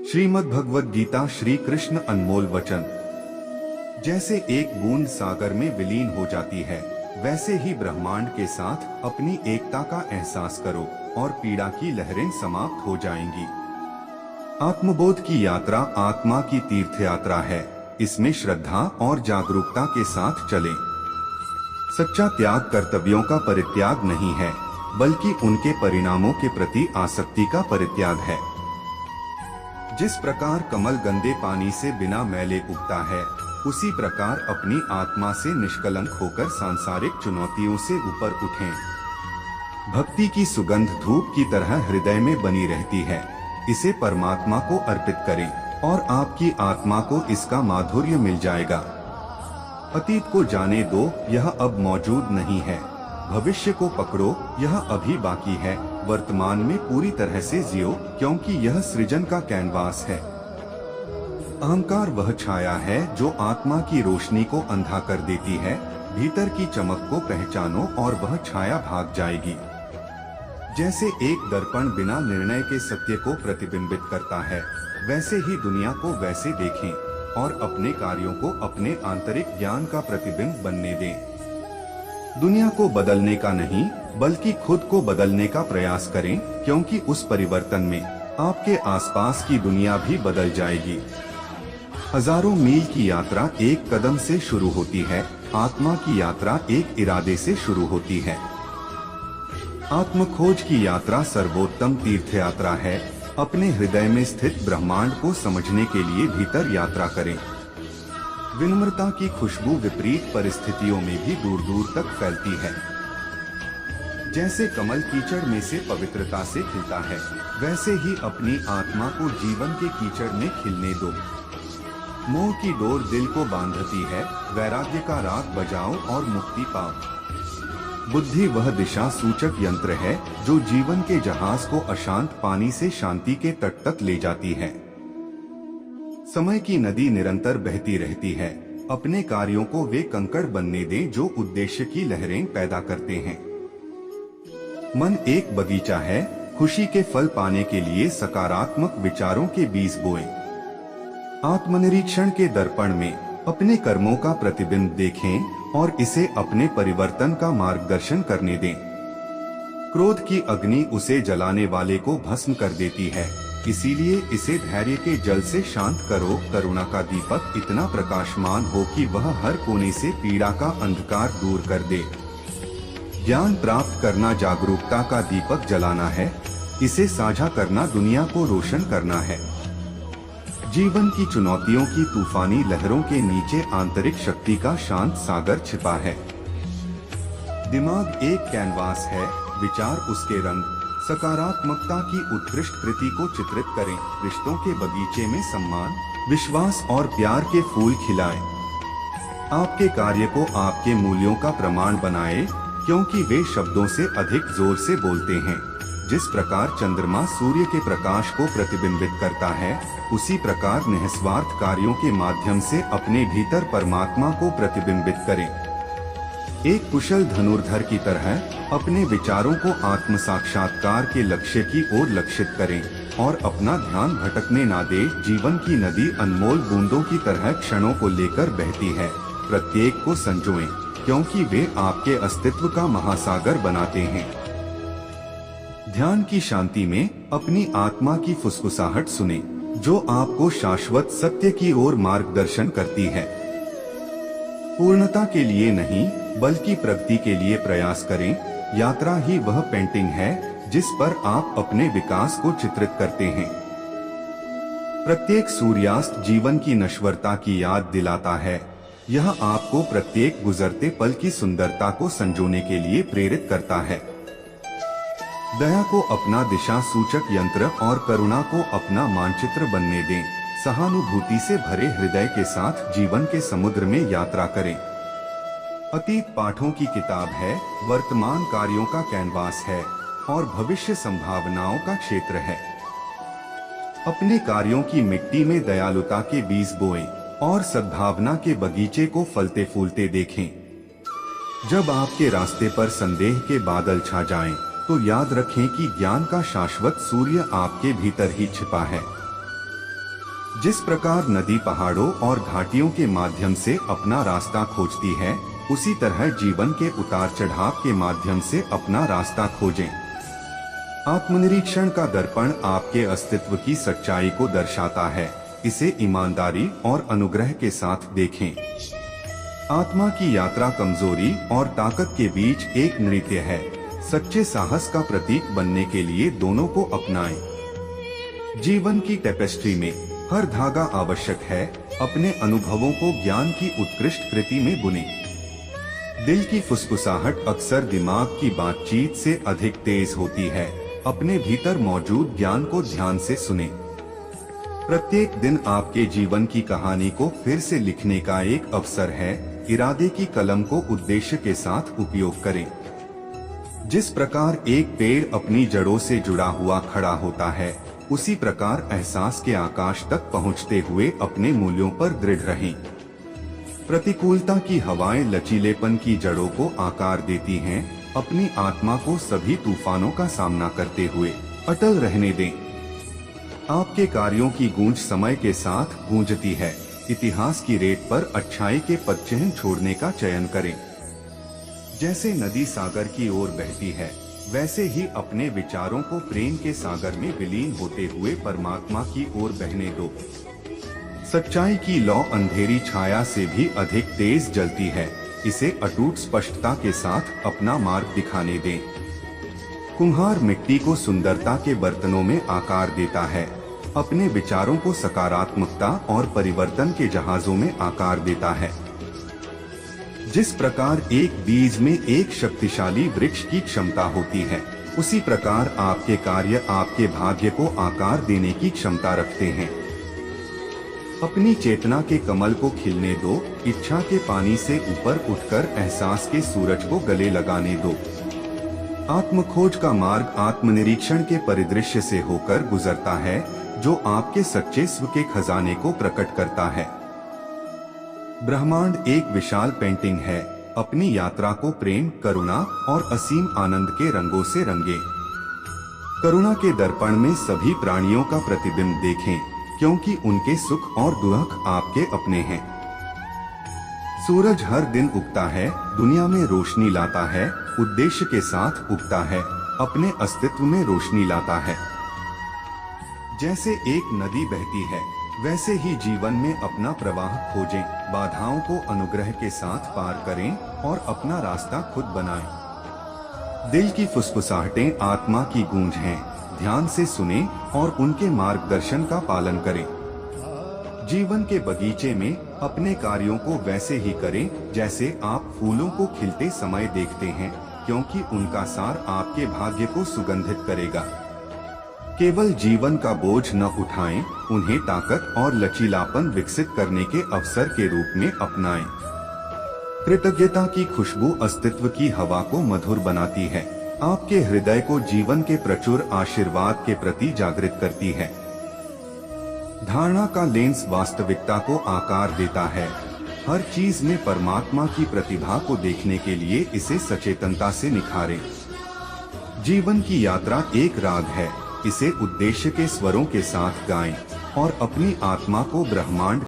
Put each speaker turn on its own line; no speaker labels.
श्रीमद् भगवद गीता श्री कृष्ण अनमोल वचन। जैसे एक बूंद सागर में विलीन हो जाती है, वैसे ही ब्रह्मांड के साथ अपनी एकता का एहसास करो और पीड़ा की लहरें समाप्त हो जाएंगी। आत्मबोध की यात्रा आत्मा की तीर्थ यात्रा है। इसमें श्रद्धा और जागरूकता के साथ चलें। सच्चा त्याग कर्तव्यों का परित्याग नहीं है, बल्कि उनके परिणामों के प्रति आसक्ति का परित्याग है। जिस प्रकार कमल गंदे पानी से बिना मैले उगता है, उसी प्रकार अपनी आत्मा से निष्कलंक होकर सांसारिक चुनौतियों से ऊपर उठें। भक्ति की सुगंध धूप की तरह हृदय में बनी रहती है। इसे परमात्मा को अर्पित करें और आपकी आत्मा को इसका माधुर्य मिल जाएगा। अतीत को जाने दो, यह अब मौजूद नहीं है। भविष्य को पकड़ो, यह अभी बाकी है। वर्तमान में पूरी तरह से जियो, क्योंकि यह सृजन का कैनवास है। अहंकार वह छाया है जो आत्मा की रोशनी को अंधा कर देती है। भीतर की चमक को पहचानो और वह छाया भाग जाएगी। जैसे एक दर्पण बिना निर्णय के सत्य को प्रतिबिंबित करता है, वैसे ही दुनिया को वैसे देखें और अपने कार्यों को अपने आंतरिक ज्ञान का प्रतिबिंब बनने दें। दुनिया को बदलने का नहीं, बल्कि खुद को बदलने का प्रयास करें, क्योंकि उस परिवर्तन में आपके आसपास की दुनिया भी बदल जाएगी। हजारों मील की यात्रा एक कदम से शुरू होती है। आत्मा की यात्रा एक इरादे से शुरू होती है। आत्म खोज की यात्रा सर्वोत्तम तीर्थ यात्रा है। अपने हृदय में स्थित ब्रह्मांड को समझने के लिए भीतर यात्रा करें। विनम्रता की खुशबू विपरीत परिस्थितियों में भी दूर दूर तक फैलती है। जैसे कमल कीचड़ में से पवित्रता से खिलता है, वैसे ही अपनी आत्मा को जीवन के कीचड़ में खिलने दो। मोह की डोर दिल को बांधती है। वैराग्य का राग बजाओ और मुक्ति पाओ। बुद्धि वह दिशा सूचक यंत्र है जो जीवन के जहाज को अशांत पानी से शांति के तट तक ले जाती है। समय की नदी निरंतर बहती रहती है। अपने कार्यों को वे कंकड़ बनने दें जो उद्देश्य की लहरें पैदा करते हैं। मन एक बगीचा है। खुशी के फल पाने के लिए सकारात्मक विचारों के बीज बोएं। आत्मनिरीक्षण के दर्पण में अपने कर्मों का प्रतिबिंब देखें और इसे अपने परिवर्तन का मार्गदर्शन करने दें। क्रोध की अग्नि उसे जलाने वाले को भस्म कर देती है, इसीलिए इसे धैर्य के जल से शांत करो। करुणा का दीपक इतना प्रकाशमान हो कि वह हर कोने से पीड़ा का अंधकार दूर कर दे। ज्ञान प्राप्त करना जागरूकता का दीपक जलाना है। इसे साझा करना दुनिया को रोशन करना है। जीवन की चुनौतियों की तूफानी लहरों के नीचे आंतरिक शक्ति का शांत सागर छिपा है। दिमाग एक कैनवास है, विचार उसके रंग। सकारात्मकता की उत्कृष्ट कृति को चित्रित करें। रिश्तों के बगीचे में सम्मान, विश्वास और प्यार के फूल खिलाएं। आपके कार्य को आपके मूल्यों का प्रमाण बनाएं, क्योंकि वे शब्दों से अधिक जोर से बोलते हैं। जिस प्रकार चंद्रमा सूर्य के प्रकाश को प्रतिबिंबित करता है, उसी प्रकार निस्वार्थ कार्यों के माध्यम से अपने भीतर परमात्मा को प्रतिबिंबित करें। एक कुशल धनुर्धर की तरह अपने विचारों को आत्म साक्षात्कार के लक्ष्य की ओर लक्षित करें और अपना ध्यान भटकने ना दे। जीवन की नदी अनमोल बूंदों की तरह क्षणों को लेकर बहती है। प्रत्येक को संजोएं, क्योंकि वे आपके अस्तित्व का महासागर बनाते हैं। ध्यान की शांति में अपनी आत्मा की फुसफुसाहट सुनें, जो आपको शाश्वत सत्य की ओर मार्गदर्शन करती है। पूर्णता के लिए नहीं, बल्कि प्रगति के लिए प्रयास करें। यात्रा ही वह पेंटिंग है जिस पर आप अपने विकास को चित्रित करते हैं। प्रत्येक सूर्यास्त जीवन की नश्वरता की याद दिलाता है। यह आपको प्रत्येक गुजरते पल की सुंदरता को संजोने के लिए प्रेरित करता है। दया को अपना दिशा सूचक यंत्र और करुणा को अपना मानचित्र बनने दें। सहानुभूति से भरे हृदय के साथ जीवन के समुद्र में यात्रा करें। अतीत पाठों की किताब है, वर्तमान कार्यों का कैनवास है और भविष्य संभावनाओं का क्षेत्र है। अपने कार्यों की मिट्टी में दयालुता के बीज बोएं और सद्भावना के बगीचे को फलते फूलते देखें। जब आपके रास्ते पर संदेह के बादल छा जाएं, तो याद रखें कि ज्ञान का शाश्वत सूर्य आपके भीतर ही छिपा है। जिस प्रकार नदी पहाड़ों और घाटियों के माध्यम से अपना रास्ता खोजती है, उसी तरह जीवन के उतार चढ़ाव के माध्यम से अपना रास्ता खोजें। आत्मनिरीक्षण का दर्पण आपके अस्तित्व की सच्चाई को दर्शाता है। इसे ईमानदारी और अनुग्रह के साथ देखें। आत्मा की यात्रा कमजोरी और ताकत के बीच एक नृत्य है। सच्चे साहस का प्रतीक बनने के लिए दोनों को अपनाएं। जीवन की टेपेस्ट्री में हर धागा आवश्यक है। अपने अनुभवों को ज्ञान की उत्कृष्ट कृति में बुने। दिल की फुसफुसाहट अक्सर दिमाग की बातचीत से अधिक तेज होती है। अपने भीतर मौजूद ज्ञान को ध्यान से सुने। प्रत्येक दिन आपके जीवन की कहानी को फिर से लिखने का एक अवसर है। इरादे की कलम को उद्देश्य के साथ उपयोग करें। जिस प्रकार एक पेड़ अपनी जड़ों से जुड़ा हुआ खड़ा होता है, उसी प्रकार एहसास के आकाश तक पहुंचते हुए अपने मूल्यों पर दृढ़ रहें। प्रतिकूलता की हवाएं लचीलेपन की जड़ों को आकार देती हैं। अपनी आत्मा को सभी तूफानों का सामना करते हुए अटल रहने दें। आपके कार्यों की गूंज समय के साथ गूंजती है। इतिहास की रेत पर अच्छाई के पदचिह्न छोड़ने का चयन करें। जैसे नदी सागर की ओर बहती है, वैसे ही अपने विचारों को प्रेम के सागर में विलीन होते हुए परमात्मा की ओर बहने दो। सच्चाई की लौ अंधेरी छाया से भी अधिक तेज जलती है। इसे अटूट स्पष्टता के साथ अपना मार्ग दिखाने दें। कुम्हार मिट्टी को सुंदरता के बर्तनों में आकार देता है। अपने विचारों को सकारात्मकता और परिवर्तन के जहाजों में आकार देता है। जिस प्रकार एक बीज में एक शक्तिशाली वृक्ष की क्षमता होती है, उसी प्रकार आपके कार्य आपके भाग्य को आकार देने की क्षमता रखते हैं। अपनी चेतना के कमल को खिलने दो। इच्छा के पानी से ऊपर उठकर एहसास के सूरज को गले लगाने दो। आत्मखोज का मार्ग आत्मनिरीक्षण के परिदृश्य से होकर गुजरता है, जो आपके सच्चे स्व के खजाने को प्रकट करता है। ब्रह्मांड एक विशाल पेंटिंग है। अपनी यात्रा को प्रेम, करुणा और असीम आनंद के रंगों से रंगे। करुणा के दर्पण में सभी प्राणियों का प्रतिबिंब देखें, क्योंकि उनके सुख और दुख आपके अपने हैं। सूरज हर दिन उगता है, दुनिया में रोशनी लाता है, उद्देश्य के साथ उगता है, अपने अस्तित्व में रोशनी लाता है। जैसे एक नदी बहती है, वैसे ही जीवन में अपना प्रवाह खोजें। बाधाओं को अनुग्रह के साथ पार करें और अपना रास्ता खुद बनाएं। दिल की फुसफुसाहटें आत्मा की गूंज हैं। ध्यान से सुने और उनके मार्गदर्शन का पालन करें। जीवन के बगीचे में अपने कार्यों को वैसे ही करें जैसे आप फूलों को खिलते समय देखते हैं, क्योंकि उनका सार आपके भाग्य को सुगंधित करेगा। केवल जीवन का बोझ न उठाएं, उन्हें ताकत और लचीलापन विकसित करने के अवसर के रूप में अपनाएं। कृतज्ञता की खुशबू अस्तित्व की हवा को मधुर बनाती है। आपके हृदय को जीवन के प्रचुर आशीर्वाद के प्रति जागृत करती है। धारणा का लेंस वास्तविकता को आकार देता है। हर चीज में परमात्मा की प्रतिभा को देखने के लिए इसे सचेतनता से निखारें। जीवन की यात्रा एक राग है। इसे उद्देश्य के स्वरों के साथ गाएं और अपनी आत्मा को ब्रह्मांड